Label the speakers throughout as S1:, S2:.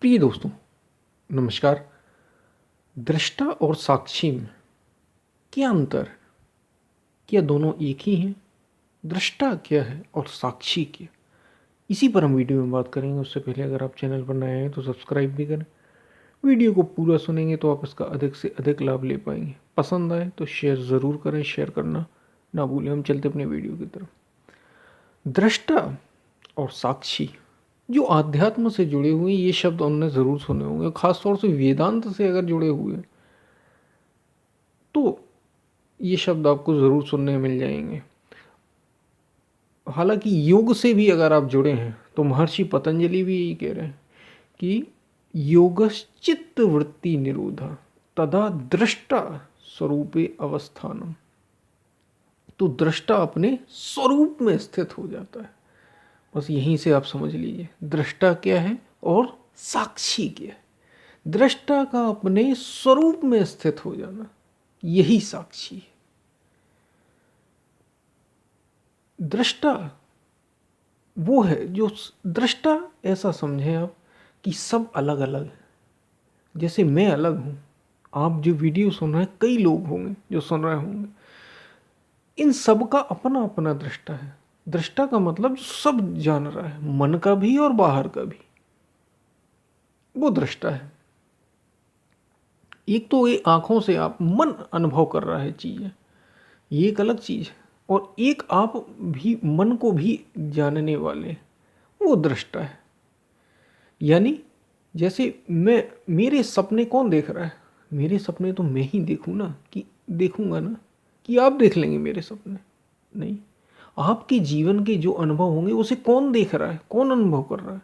S1: प्रिय दोस्तों, नमस्कार। दृष्टा और साक्षी में क्या अंतर है? क्या दोनों एक ही हैं? दृष्टा क्या है और साक्षी क्या? इसी पर हम वीडियो में बात करेंगे। उससे पहले अगर आप चैनल पर नए हैं तो सब्सक्राइब भी करें। वीडियो को पूरा सुनेंगे तो आप इसका अधिक से अधिक लाभ ले पाएंगे। पसंद आए तो शेयर ज़रूर करें, शेयर करना ना भूलें। हम चलते अपने वीडियो की तरफ। दृष्टा और साक्षी जो आध्यात्म से जुड़े हुए हैं, ये शब्द हमने ज़रूर सुने होंगे। खासतौर से वेदांत से अगर जुड़े हुए हैं तो ये शब्द आपको ज़रूर सुनने मिल जाएंगे। हालांकि योग से भी अगर आप जुड़े हैं तो महर्षि पतंजलि भी यही कह रहे हैं कि योगश्चित्त वृत्ति निरोधा तदा दृष्टा स्वरूपे अवस्थानम। तो दृष्टा अपने स्वरूप में स्थित हो जाता है। बस यहीं से आप समझ लीजिए दृष्टा क्या है और साक्षी क्या है। दृष्टा का अपने स्वरूप में स्थित हो जाना, यही साक्षी है। दृष्टा वो है जो दृष्टा, ऐसा समझें आप कि सब अलग अलग है। जैसे मैं अलग हूँ, आप जो वीडियो सुन रहे हैं, कई लोग होंगे जो सुन रहे होंगे। इन सब का अपना अपना दृष्टा है। दृष्टा का मतलब सब जान रहा है, मन का भी और बाहर का भी, वो दृष्टा है। एक तो ये आंखों से आप मन अनुभव कर रहा है चीज़ें, ये एक अलग चीज़ है। और एक आप भी मन को भी जानने वाले, वो दृष्टा है। यानी जैसे मैं, मेरे सपने कौन देख रहा है? मेरे सपने तो मैं ही देखूँ ना, कि देखूँगा ना कि आप देख लेंगे मेरे सपने? नहीं। आपके जीवन के जो अनुभव होंगे उसे कौन देख रहा है, कौन अनुभव कर रहा है?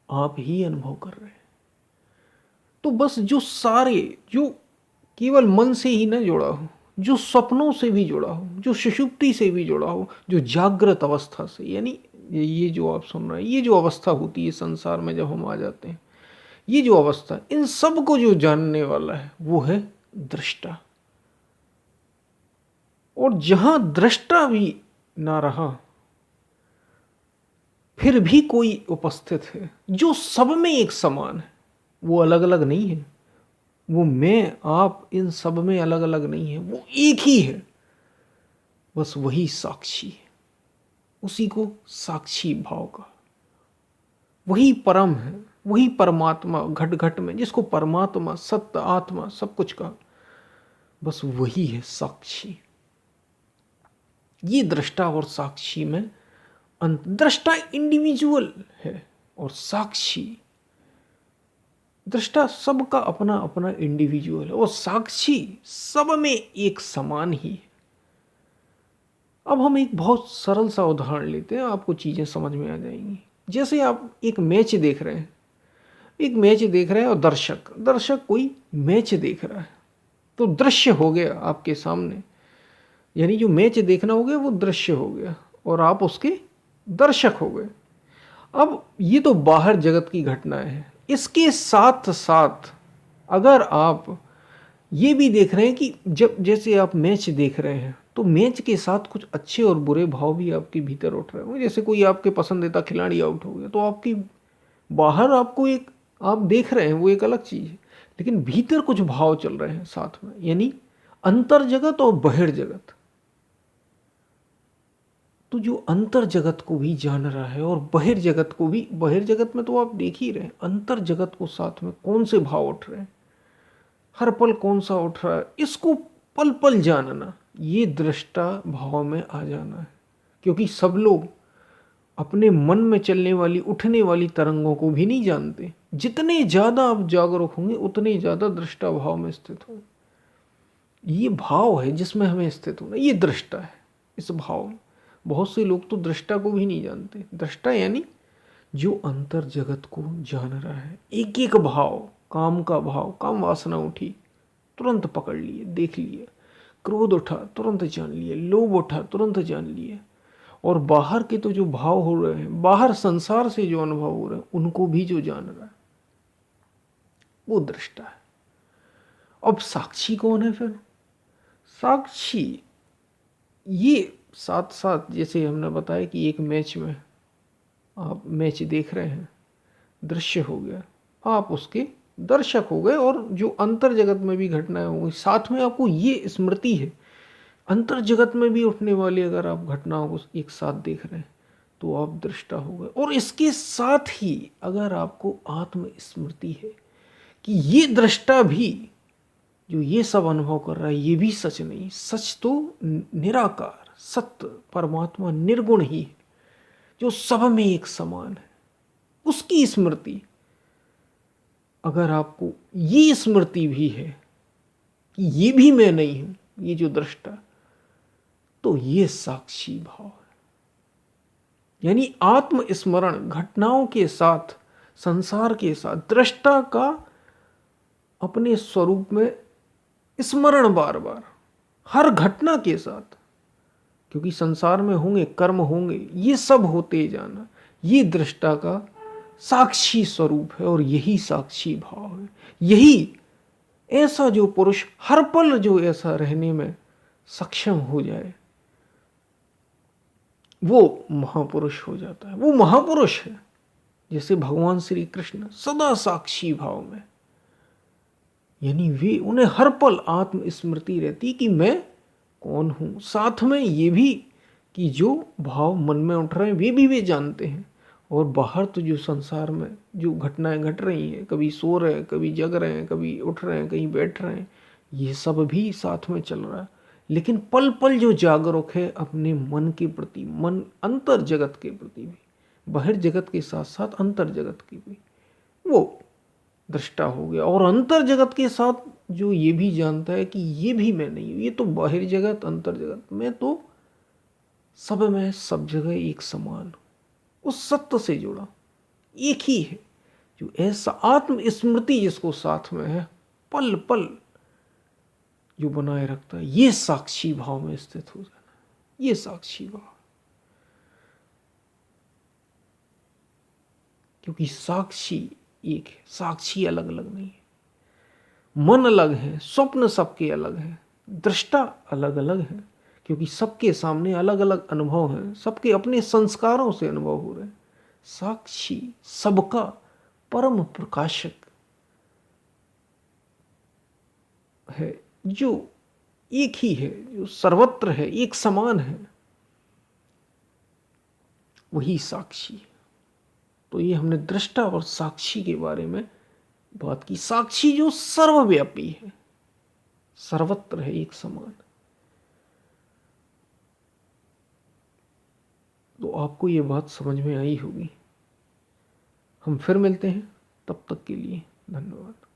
S1: आप ही अनुभव कर रहे हैं। तो बस जो सारे, जो केवल मन से ही ना जुड़ा हो, जो सपनों से भी जुड़ा हो, जो सुषुप्ति से भी जुड़ा हो, जो जागृत अवस्था से, यानी ये जो आप सुन रहे हैं, ये जो अवस्था होती है संसार में जब हम आ जाते हैं, ये जो अवस्था, इन सब को जो जानने वाला है वो है दृष्टा। और जहां दृष्टा भी ना रहा, फिर भी कोई उपस्थित है जो सब में एक समान है। वो अलग अलग नहीं है। वो मैं आप इन सब में अलग अलग नहीं है, वो एक ही है। बस वही साक्षी है। उसी को साक्षी भाव का, वही परम है, वही परमात्मा घट घट में, जिसको परमात्मा, सत्य, आत्मा सब कुछ कहा, बस वही है साक्षी। ये दृष्टा और साक्षी में दृष्टा इंडिविजुअल है और साक्षी, दृष्टा सबका अपना अपना इंडिविजुअल है और साक्षी सब में एक समान ही है। अब हम एक बहुत सरल सा उदाहरण लेते हैं, आपको चीज़ें समझ में आ जाएंगी। जैसे आप एक मैच देख रहे हैं, एक मैच देख रहे हैं और दर्शक दर्शक कोई मैच देख रहा है, तो दृश्य हो गया आपके सामने। यानी जो मैच देखना हो गया वो दृश्य हो गया और आप उसके दर्शक हो गए। अब ये तो बाहर जगत की घटनाएं हैं। इसके साथ साथ अगर आप ये भी देख रहे हैं कि जब जैसे आप मैच देख रहे हैं तो मैच के साथ कुछ अच्छे और बुरे भाव भी आपके भीतर उठ रहे होंगे। जैसे कोई आपके पसंदीदा खिलाड़ी आउट हो गया तो आपकी बाहर आपको एक, आप देख रहे हैं वो एक अलग चीज़ है, लेकिन भीतर कुछ भाव चल रहे हैं साथ में। यानी अंतर जगत और बहिर्जगत। तो जो अंतर जगत को भी जान रहा है और बहिर्जगत को भी, बहिर्जगत में तो आप देख ही रहे हैं, अंतर जगत को साथ में कौन से भाव उठ रहे हैं, हर पल कौन सा उठ रहा है, इसको पल पल जानना, ये दृष्टा भाव में आ जाना है। क्योंकि सब लोग अपने मन में चलने वाली, उठने वाली तरंगों को भी नहीं जानते। जितने ज़्यादा आप जागरूक होंगे उतने ज़्यादा दृष्टा भाव में स्थित होंगे। ये भाव है जिसमें हमें स्थित होना, ये दृष्टा है। इस भाव में बहुत से लोग तो दृष्टा को भी नहीं जानते। दृष्टा यानी जो अंतर जगत को जान रहा है। एक एक भाव, काम का भाव, काम वासना उठी तुरंत पकड़ लिए, देख लिए। क्रोध उठा तुरंत जान लिए, लोभ उठा तुरंत जान लिए। और बाहर के तो जो भाव हो रहे हैं, बाहर संसार से जो अनुभव हो रहे हैं, उनको भी जो जान रहा है, वो दृष्टा है। अब साक्षी कौन है फिर? साक्षी ये साथ साथ, जैसे हमने बताया कि एक मैच में आप मैच देख रहे हैं, दृश्य हो गया। आप उसके दर्शक हो गए, और जो अंतर जगत में भी घटनाएं होंगी साथ में आपको ये स्मृति है। अंतर जगत में भी उठने वाली अगर आप घटनाओं को एक साथ देख रहे हैं तो आप दृष्टा हो गए। और इसके साथ ही अगर आपको आत्म स्मृति है कि ये दृष्टा भी जो ये सब अनुभव कर रहा है ये भी सच नहीं, सच तो निराकार सत्य परमात्मा निर्गुण ही है जो सब में एक समान है, उसकी स्मृति अगर आपको ये स्मृति भी है कि ये भी मैं नहीं हूं, ये जो दृष्टा, तो ये साक्षी भाव है। यानी आत्मस्मरण घटनाओं के साथ, संसार के साथ, दृष्टा का अपने स्वरूप में स्मरण बार बार हर घटना के साथ, क्योंकि संसार में होंगे कर्म होंगे, ये सब होते जाना, ये दृष्टा का साक्षी स्वरूप है। और यही साक्षी भाव है। यही ऐसा जो पुरुष हर पल जो ऐसा रहने में सक्षम हो जाए वो महापुरुष हो जाता है। वो महापुरुष है। जैसे भगवान श्री कृष्ण सदा साक्षी भाव में, यानी वे उन्हें हर पल आत्मस्मृति रहती कि मैं कौन हूं। साथ में ये भी कि जो भाव मन में उठ रहे हैं वे जानते हैं। और बाहर तो जो संसार में जो घटनाएं घट रही हैं, कभी सो रहे हैं, कभी जग रहे हैं, कभी उठ रहे हैं, कहीं बैठ रहे हैं, ये सब भी साथ में चल रहा है। लेकिन पल पल जो जागरूक है अपने मन के प्रति, मन अंतर जगत के प्रति भी, बाहर जगत के साथ साथ अंतर जगत की भी, वो दृष्टा हो गया। और अंतर जगत के साथ जो ये भी जानता है कि ये भी मैं नहीं हूं, ये तो बाहर जगत अंतर जगत, मैं तो सब में सब जगह एक समान हूं, उस सत्य से जुड़ा एक ही है। जो ऐसा आत्मस्मृति जिसको साथ में है, पल पल जो बनाए रखता है, ये साक्षी भाव में स्थित हो जाना, ये साक्षी भाव। क्योंकि साक्षी एक है, साक्षी अलग अलग नहीं है। मन अलग है, स्वप्न सबके अलग है, दृष्टा अलग अलग है, क्योंकि सबके सामने अलग अलग अनुभव हैं, सबके अपने संस्कारों से अनुभव हो रहे हैं। साक्षी सबका परम प्रकाशक है, जो एक ही है, जो सर्वत्र है, एक समान है, वही साक्षी है। तो ये हमने दृष्टा और साक्षी के बारे में बात की। साक्षी जो सर्वव्यापी है, सर्वत्र है, एक समान। तो आपको ये बात समझ में आई होगी। हम फिर मिलते हैं, तब तक के लिए धन्यवाद।